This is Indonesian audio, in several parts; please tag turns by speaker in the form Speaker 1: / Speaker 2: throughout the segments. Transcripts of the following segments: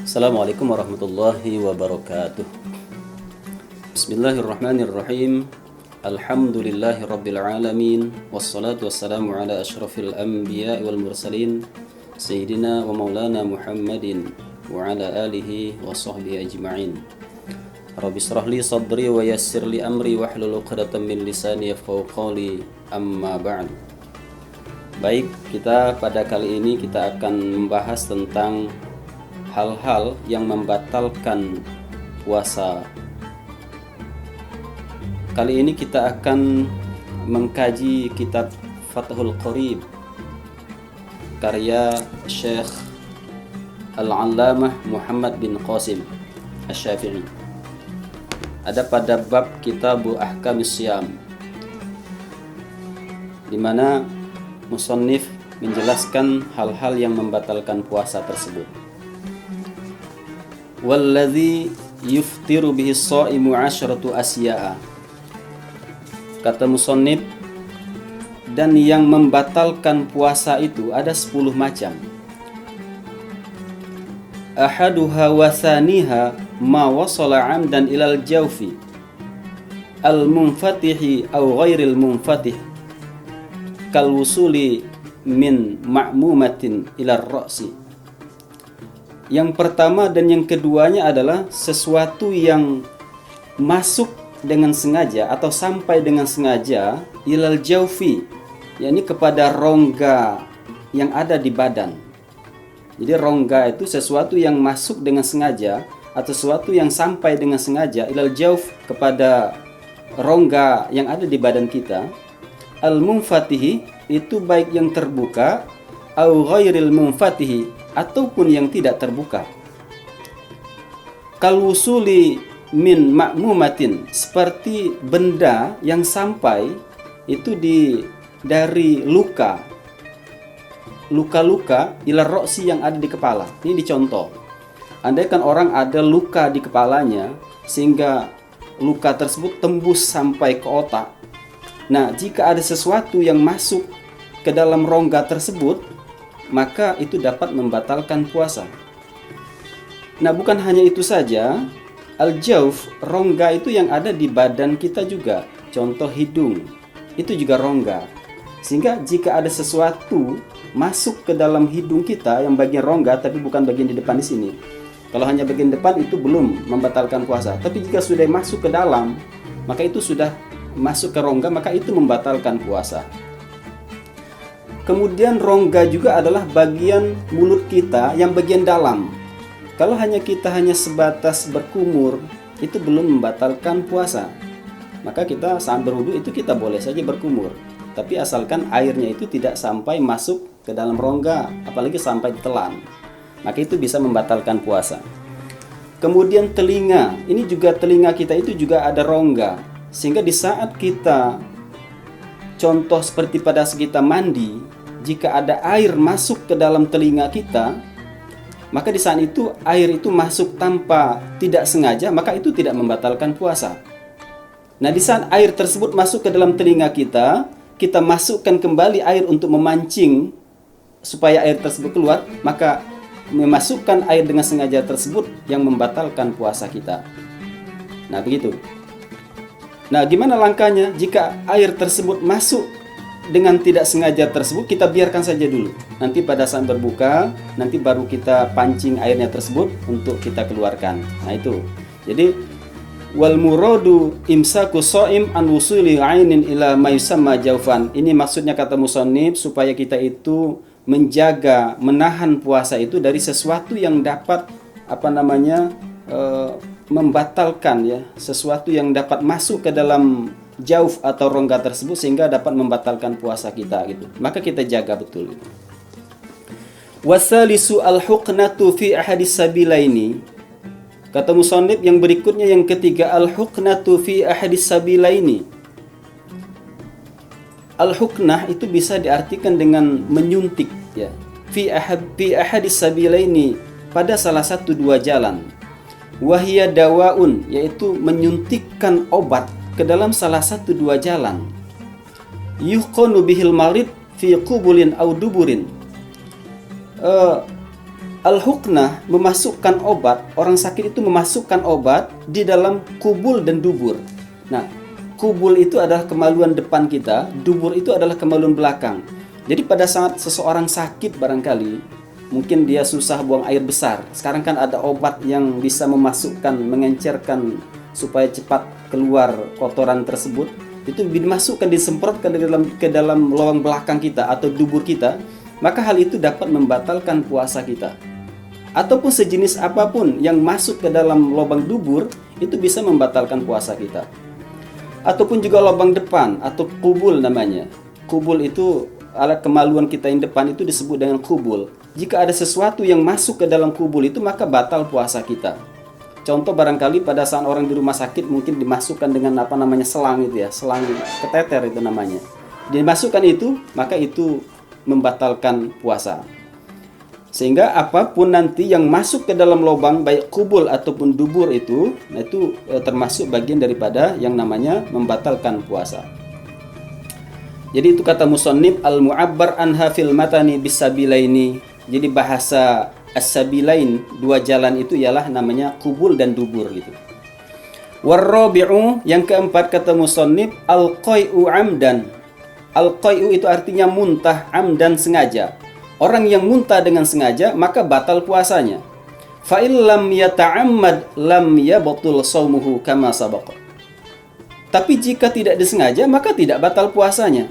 Speaker 1: Assalamualaikum warahmatullahi wabarakatuh. Bismillahirrahmanirrahim. Alhamdulillahi rabbil alamin. Wassalatu wassalamu ala ashrafil anbiya wal mursalin Sayyidina wa maulana Muhammadin wa ala alihi wa sahbihi ajma'in. Rabbi shrah li sadri wa yassir li amri wahlul 'uqdatam min lisani yafqahu qawli, amma ba'd. Baik, pada kali ini kita akan membahas tentang hal-hal yang membatalkan puasa. Kali ini kita akan mengkaji kitab Fathul Qorib karya Syekh Al-Allamah Muhammad bin Qasim Asy-Syafi'i. Ada pada bab Kitabu Ahkamis Syiyam, di mana musannif menjelaskan hal-hal yang membatalkan puasa tersebut. Walladzi yuftiru bihi sha'imu 'asyratu asya'a. Kata musannif, dan yang membatalkan puasa itu ada 10 macam. Ahaduha wa thaniha ma wasala 'amdan ilal jawfi al-munfatihi aw ghairil munfatih kal wusuli min ma'mumatin ilar ra'si. Yang pertama dan yang keduanya adalah sesuatu yang masuk dengan sengaja atau sampai dengan sengaja ilal jawfi, yakni kepada rongga yang ada di badan. Jadi rongga itu sesuatu yang masuk dengan sengaja atau sesuatu yang sampai dengan sengaja ilal jawf, kepada rongga yang ada di badan kita. Al-munfatihi itu baik yang terbuka, au ghairil munfatihi ataupun yang tidak terbuka. Kal wusuli min ma'mumatin, seperti benda yang sampai itu dari luka-luka ila roksi yang ada di kepala. Ini dicontoh. Andaikan orang ada luka di kepalanya sehingga luka tersebut tembus sampai ke otak. Nah, jika ada sesuatu yang masuk ke dalam rongga tersebut, maka itu dapat membatalkan puasa. Nah, bukan hanya itu saja, al-jawf, rongga itu yang ada di badan kita juga. Contoh hidung, itu juga rongga. Sehingga jika ada sesuatu masuk ke dalam hidung kita yang bagian rongga, tapi bukan bagian di depan di sini. Kalau hanya bagian depan itu belum membatalkan puasa. Tapi jika sudah masuk ke dalam, maka itu sudah masuk ke rongga, maka itu membatalkan puasa. Kemudian rongga juga adalah bagian mulut kita yang bagian dalam. Kalau kita hanya sebatas berkumur, itu belum membatalkan puasa. Maka kita saat berwudu itu kita boleh saja berkumur, tapi asalkan airnya itu tidak sampai masuk ke dalam rongga, apalagi sampai ditelan, maka itu bisa membatalkan puasa. Kemudian telinga, ini juga telinga kita itu juga ada rongga. Sehingga di saat kita, contoh seperti pada saat kita mandi, jika ada air masuk ke dalam telinga kita, maka di saat itu air itu masuk tanpa tidak sengaja, maka itu tidak membatalkan puasa. Nah, di saat air tersebut masuk ke dalam telinga kita, kita masukkan kembali air untuk memancing supaya air tersebut keluar, maka memasukkan air dengan sengaja tersebut yang membatalkan puasa kita. Nah, begitu. Nah, gimana langkahnya? Jika air tersebut masuk dengan tidak sengaja tersebut, kita biarkan saja dulu. Nanti pada saat berbuka, nanti baru kita pancing airnya tersebut untuk kita keluarkan. Nah, itu. Jadi, wal muradu imsaku shaim an wusuli ainin ila ma yusamma jawfan. Ini maksudnya kata musannif, supaya kita itu menjaga, menahan puasa itu dari sesuatu yang dapat membatalkan, ya, sesuatu yang dapat masuk ke dalam jauf atau rongga tersebut sehingga dapat membatalkan puasa kita gitu. Maka kita jaga betul. Wasalisu al-huqnatu fi ahadis sabilaini. Kata musannif yang berikutnya, yang ketiga, al-huqnatu fi ahadis sabilaini. Al-huqnah itu bisa diartikan dengan menyuntik, ya. Fi ahadis sabilaini, pada salah satu dua jalan. Wahia dawaun, yaitu menyuntikkan obat ke dalam salah satu dua jalan. Yuqanu bihil marid fi qubulin au duburin. Al-huknah memasukkan obat, orang sakit itu memasukkan obat di dalam kubul dan dubur. Nah, kubul itu adalah kemaluan depan kita, dubur itu adalah kemaluan belakang. Jadi pada saat seseorang sakit barangkali, mungkin dia susah buang air besar. Sekarang kan ada obat yang bisa memasukkan, mengencerkan supaya cepat keluar kotoran tersebut. Itu dimasukkan, disemprotkan ke dalam lubang belakang kita atau dubur kita, maka hal itu dapat membatalkan puasa kita. Ataupun sejenis apapun yang masuk ke dalam lubang dubur itu bisa membatalkan puasa kita. Ataupun juga lubang depan atau kubul namanya. Kubul itu alat kemaluan kita yang depan itu disebut dengan kubul. Jika ada sesuatu yang masuk ke dalam kubul itu, maka batal puasa kita. Contoh barangkali pada saat orang di rumah sakit mungkin dimasukkan dengan selang itu ya, selang keteter itu namanya. Dimasukkan itu, maka itu membatalkan puasa. Sehingga apapun nanti yang masuk ke dalam lubang baik kubul ataupun dubur itu, nah itu termasuk bagian daripada yang namanya membatalkan puasa. Jadi itu kata musannif al-mu'abbar anha fil matani bisabilaini. Jadi bahasa as-sabilain, dua jalan itu ialah namanya kubul dan dubur gitu. Warrabi'u, yang keempat kata musannif al-qai'u amdan. Al-qai'u itu artinya muntah, amdan sengaja. Orang yang muntah dengan sengaja maka batal puasanya. Fa illam yata'ammad lam yabtul shaumuhu kama sabaqa. Tapi jika tidak disengaja maka tidak batal puasanya.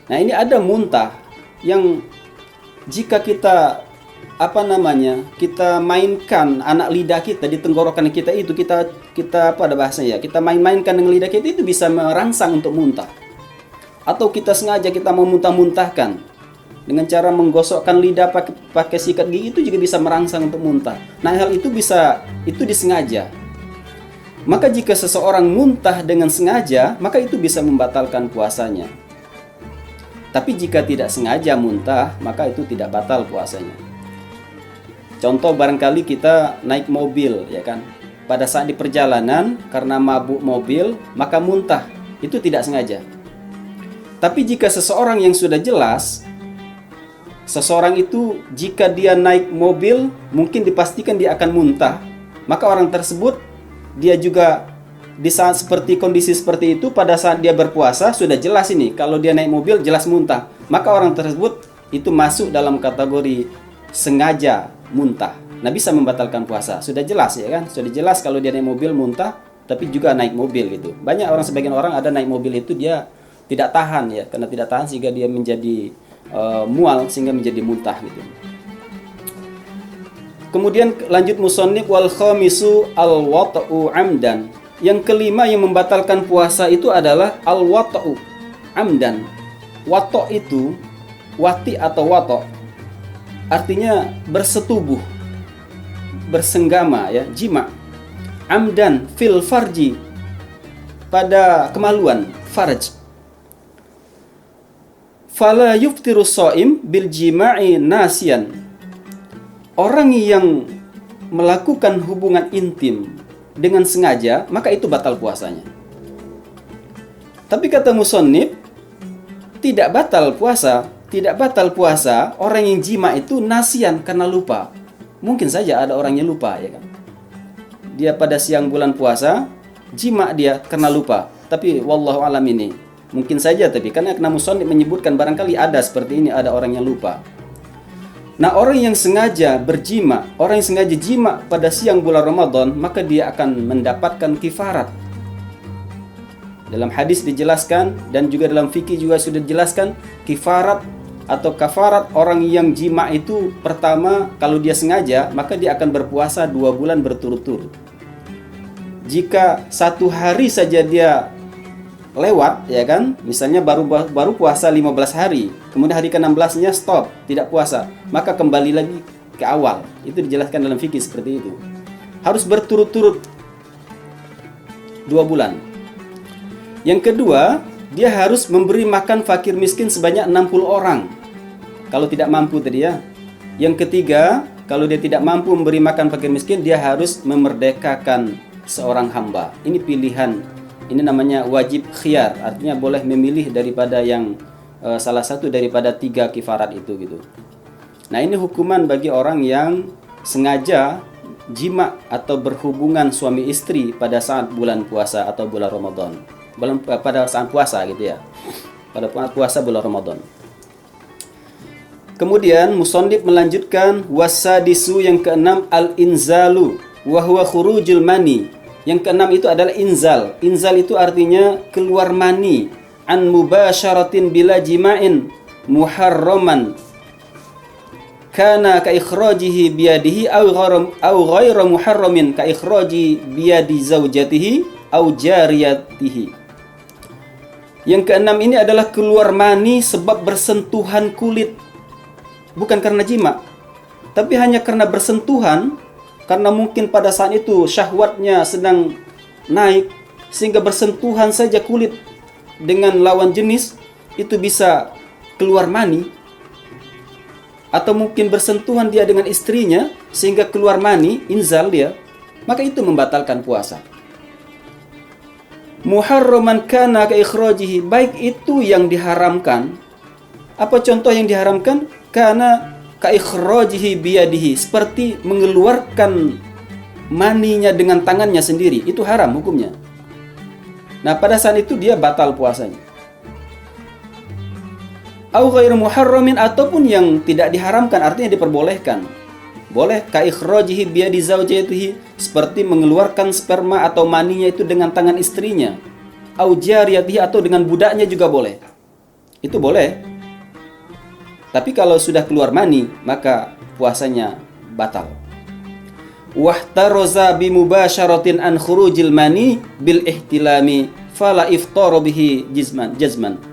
Speaker 1: Nah, ini ada muntah yang jika kita kita mainkan anak lidah kita di tenggorokan kita itu, kita pada bahasanya ya, kita main-mainkan dengan lidah kita itu bisa merangsang untuk muntah. Atau kita sengaja kita mau muntah-muntahkan dengan cara menggosokkan lidah pakai sikat gigi, itu juga bisa merangsang untuk muntah. Nah, hal itu disengaja. Maka jika seseorang muntah dengan sengaja, maka itu bisa membatalkan puasanya. Tapi jika tidak sengaja muntah, maka itu tidak batal puasanya. Contoh barangkali kita naik mobil, ya kan? Pada saat di perjalanan karena mabuk mobil, maka muntah. Itu tidak sengaja. Tapi jika seseorang yang sudah jelas, seseorang itu jika dia naik mobil mungkin dipastikan dia akan muntah, maka orang tersebut dia juga di saat kondisi seperti itu, pada saat dia berpuasa sudah jelas ini kalau dia naik mobil jelas muntah, maka orang tersebut itu masuk dalam kategori sengaja muntah. Nah, bisa membatalkan puasa. Sudah jelas ya kan? Sudah jelas kalau dia naik mobil muntah tapi juga naik mobil gitu. Banyak orang, sebagian orang ada naik mobil itu dia tidak tahan ya, karena tidak tahan sehingga dia menjadi mual sehingga menjadi muntah gitu. Kemudian lanjut musannif wal khamisu al wata'u amdan. Yang kelima yang membatalkan puasa itu adalah al wata'u amdan. Wato itu wati atau wato artinya bersetubuh, bersenggama ya, jima. Amdan fil farji, pada kemaluan, farj. Fala yuftiru shaim bil jima'i nasiyan. Orang yang melakukan hubungan intim dengan sengaja, maka itu batal puasanya. Tapi kata musannif, tidak batal puasa orang yang jima itu nasiyan, karena lupa. Mungkin saja ada orang yang lupa ya kan. Dia pada siang bulan puasa, jima dia karena lupa. Tapi wallahu alam ini mungkin saja, tapi karena musannif menyebutkan barangkali ada seperti ini, ada orang yang lupa. Nah, orang yang sengaja berjima, orang yang sengaja jima pada siang bulan Ramadan, maka dia akan mendapatkan kifarat. Dalam hadis dijelaskan dan juga dalam fikih juga sudah dijelaskan, kifarat atau kafarat orang yang jima itu, pertama kalau dia sengaja maka dia akan berpuasa 2 bulan berturut-turut. Jika 1 hari saja dia lewat ya kan, misalnya baru puasa 15 hari, kemudian hari ke-16-nya stop, tidak puasa, maka kembali lagi ke awal. Itu dijelaskan dalam fikih seperti itu. Harus berturut-turut 2 bulan. Yang kedua, dia harus memberi makan fakir miskin sebanyak 60 orang. Kalau tidak mampu tadi ya. Yang ketiga, kalau dia tidak mampu memberi makan fakir miskin, dia harus memerdekakan seorang hamba. Ini pilihan. Ini namanya wajib khiyar, artinya boleh memilih daripada yang salah satu daripada 3 kifarat itu gitu. Nah, ini hukuman bagi orang yang sengaja jima atau berhubungan suami istri pada saat bulan puasa atau bulan Ramadan. Pada saat puasa gitu ya. Pada puasa bulan Ramadan. Kemudian musannif melanjutkan wasadisu, yang keenam al-inzalu wa huwa khurujul mani. Yang keenam itu adalah inzal. Inzal itu artinya keluar mani an mubasyaratin bila jima'in muharraman kana ka ikhrajihi biyadihi aw ghairu muharramin ka ikhraji biyadi zaujatihi aw jariyatihi. Yang keenam ini adalah keluar mani sebab bersentuhan kulit, bukan karena jima, tapi hanya karena bersentuhan, karena mungkin pada saat itu syahwatnya sedang naik sehingga bersentuhan saja kulit dengan lawan jenis itu bisa keluar mani. Atau mungkin bersentuhan dia dengan istrinya sehingga keluar mani, inzal dia, maka itu membatalkan puasa. Muharraman kana ka ikhrajihi, baik itu yang diharamkan. Apa contoh yang diharamkan? Kana ka ikhrajihi biyadihi, seperti mengeluarkan maninya dengan tangannya sendiri, itu haram hukumnya. Nah, pada saat itu dia batal puasanya. Au ghairu muharramin, ataupun yang tidak diharamkan, artinya diperbolehkan. Boleh ka ikhrajihi biyadi zaujatihi, seperti mengeluarkan sperma atau maninya itu dengan tangan istrinya. Au jariyatihi, atau dengan budaknya juga boleh. Itu boleh. Tapi kalau sudah keluar mani, maka puasanya batal. Wahtaroza bimubasyaratin an khurujil mani bil ihtilami fala iftara bihi jazman.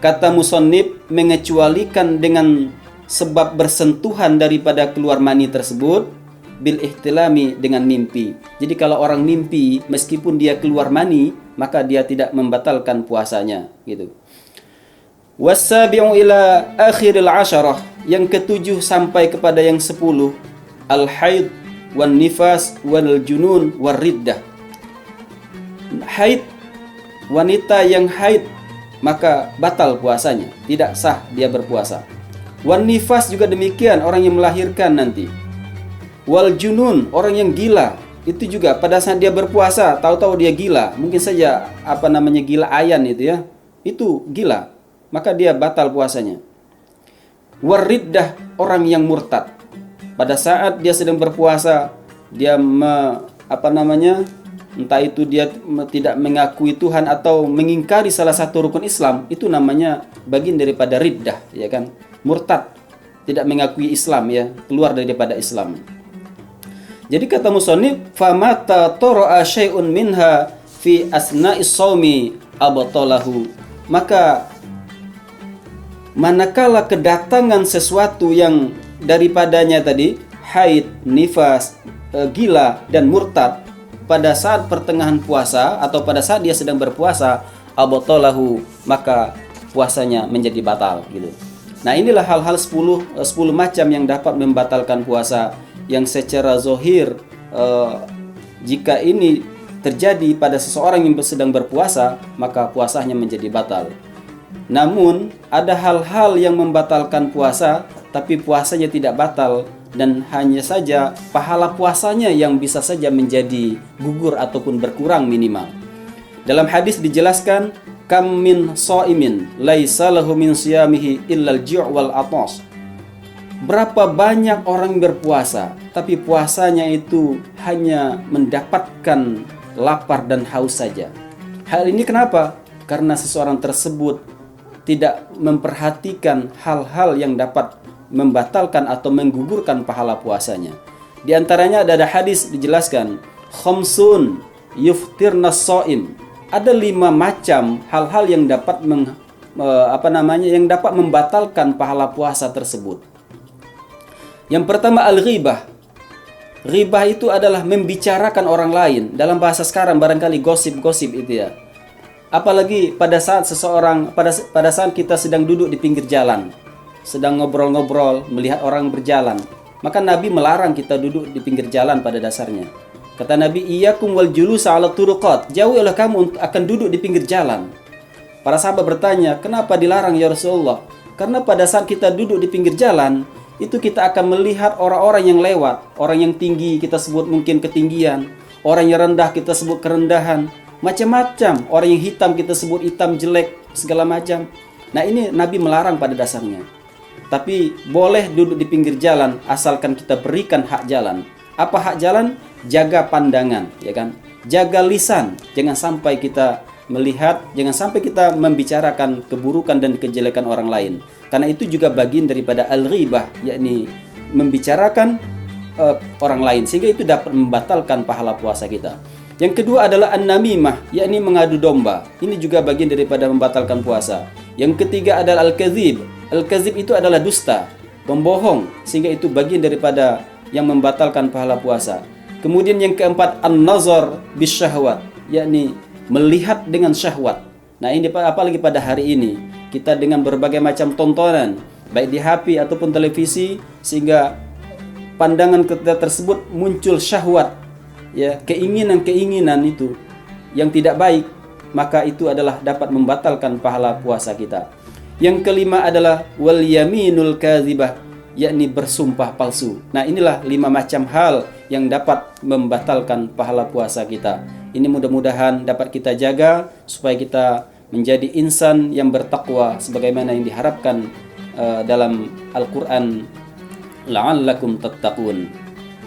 Speaker 1: Kata musannif, mengecualikan dengan sebab bersentuhan daripada keluar mani tersebut bil ihtilami, dengan mimpi. Jadi kalau orang mimpi meskipun dia keluar mani, maka dia tidak membatalkan puasanya gitu. Wasabi'u ila akhiril asyarah, yang ketujuh sampai kepada yang 10, al haid wan nifas wal junun war riddah. Haid, wanita yang haid maka batal puasanya, tidak sah dia berpuasa. Wan nifas juga demikian, orang yang melahirkan nanti. Wal junun, orang yang gila, itu juga pada saat dia berpuasa tahu-tahu dia gila, mungkin saja gila ayan itu ya, itu gila, maka dia batal puasanya. War riddah, orang yang murtad, pada saat dia sedang berpuasa dia entah itu dia tidak mengakui Tuhan atau mengingkari salah satu rukun Islam, itu namanya bagian daripada riddah, ya kan? Murtad, tidak mengakui Islam, ya, keluar daripada Islam. Jadi kata musannif, famata tara'a syai'un minha fi asna'is shaumi abtalahu, maka manakala kedatangan sesuatu yang daripadanya tadi haid, nifas, gila dan murtad pada saat pertengahan puasa atau pada saat dia sedang berpuasa, abtalahu, maka puasanya menjadi batal gitu. Nah, inilah hal-hal 10 macam yang dapat membatalkan puasa, yang secara zahir jika ini terjadi pada seseorang yang sedang berpuasa, maka puasanya menjadi batal. Namun ada hal-hal yang membatalkan puasa tapi puasanya tidak batal, dan hanya saja pahala puasanya yang bisa saja menjadi gugur ataupun berkurang minimal. Dalam hadis dijelaskan, kam min shaimin laisa lahu min siyamihi illal ji' wal atas. Berapa banyak orang berpuasa tapi puasanya itu hanya mendapatkan lapar dan haus saja. Hal ini kenapa? Karena seseorang tersebut tidak memperhatikan hal-hal yang dapat membatalkan atau menggugurkan pahala puasanya. Di antaranya ada hadis dijelaskan, khamsun yuftirnas shaim. Ada 5 macam hal-hal yang dapat yang dapat membatalkan pahala puasa tersebut. Yang pertama al-ghibah. Ghibah itu adalah membicarakan orang lain. Dalam bahasa sekarang barangkali gosip-gosip itu ya. Apalagi pada saat pada saat kita sedang duduk di pinggir jalan, sedang ngobrol-ngobrol, melihat orang berjalan, maka Nabi melarang kita duduk di pinggir jalan pada dasarnya. Kata Nabi, iyyakum wal julusa 'ala turuqat, jauhilah kamu akan duduk di pinggir jalan. Para sahabat bertanya, kenapa dilarang ya Rasulullah? Karena pada saat kita duduk di pinggir jalan, itu kita akan melihat orang-orang yang lewat. Orang yang tinggi kita sebut mungkin ketinggian, orang yang rendah kita sebut kerendahan, macam-macam. Orang yang hitam kita sebut hitam, jelek, segala macam. Nah, ini Nabi melarang pada dasarnya. Tapi boleh duduk di pinggir jalan asalkan kita berikan hak jalan. Apa hak jalan? Jaga pandangan, ya kan? Jaga lisan, jangan sampai kita melihat, jangan sampai kita membicarakan keburukan dan kejelekan orang lain. Karena itu juga bagian daripada al-ghibah, yakni membicarakan orang lain, sehingga itu dapat membatalkan pahala puasa kita. Yang kedua adalah an-namimah, yakni mengadu domba. Ini juga bagian daripada membatalkan puasa. Yang ketiga adalah al-kadzib. Al-kadzib itu adalah dusta, pembohong, sehingga itu bagian daripada yang membatalkan pahala puasa. Kemudian yang keempat an-nazar bisyahwat, yakni melihat dengan syahwat. Nah, ini apalagi pada hari ini kita dengan berbagai macam tontonan baik di HP ataupun televisi, sehingga pandangan kita tersebut muncul syahwat, ya, keinginan-keinginan itu yang tidak baik, maka itu adalah dapat membatalkan pahala puasa kita. Yang kelima adalah wal yaminul kadzibah, yakni bersumpah palsu. Nah, inilah 5 macam hal yang dapat membatalkan pahala puasa kita. Ini mudah-mudahan dapat kita jaga supaya kita menjadi insan yang bertakwa sebagaimana yang diharapkan dalam Al-Quran, la'allakum tattaqun.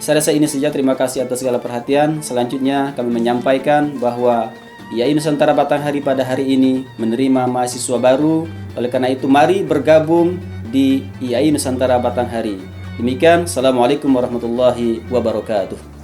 Speaker 1: Saya rasa ini saja, terima kasih atas segala perhatian. Selanjutnya kami menyampaikan bahwa IAI Nusantara Batanghari pada hari ini menerima mahasiswa baru. Oleh karena itu mari bergabung di IAI Nusantara Batanghari. Demikian, Assalamualaikum warahmatullahi wabarakatuh.